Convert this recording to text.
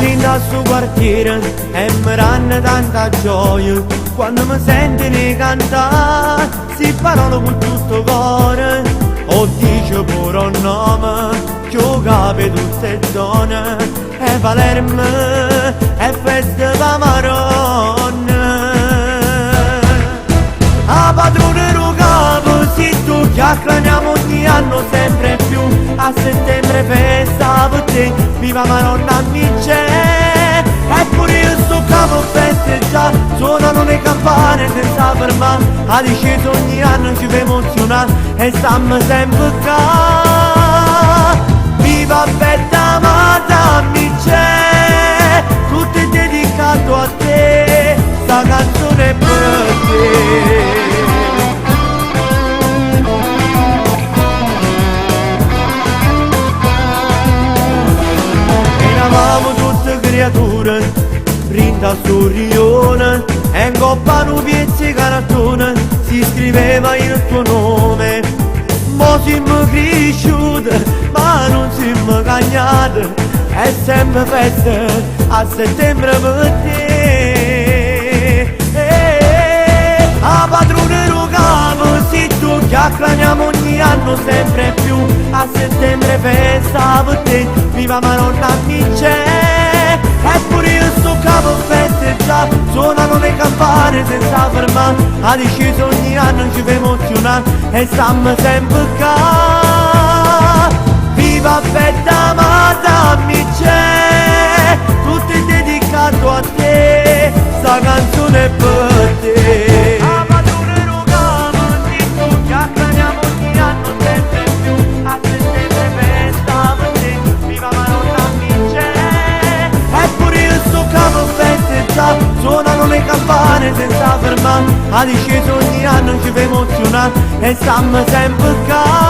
in sul quartiere e mi danno tanta gioia quando mi sentono cantare, si parlano con tutto cuore, o dice pure un nome, giocare tutte zone, e Palermo è festa da Maronna. A padrone lo capo, se tu chiacchiamo ogni anno sempre più, a settembre festa per te, viva Maronna mi c'è, eppure io sto capo festeggiare, suonano le campane senza fermare, a disceso ogni anno ci fa emozionare, e stiamo sempre qua, viva festa Maronna mi c'è, tutto è dedicato a te, sta canzone è per te. Eravamo tutte creature, rinda sul rione, e in coppa un piezzo di cartone si scriveva il tuo nome. Mo siamo cresciute, ma non siamo cagnate, è sempre festa a settembre per te. A padrone lo capo, se tu chiacchiamo ogni anno sempre più, a settembre festa per te, viva Maronna mi c'è, eppure io sto capo festeggiare, suonano le campane senza fermare, a disceso ogni anno ci fa emozionare, e stiamo sempre qua, viva festa Maronna mi c'è, tutto è dedicato a te, sta canzone è per te. A padrone lo capo, se tu chiacchiamo ogni anno sempre più, a settembre festa per te, viva Maronna mi c'è, eppure io sto capo festeggiare, suonano le campane senza fermare, a disceso ogni anno ci fa emozionare, e stiamo sempre qua.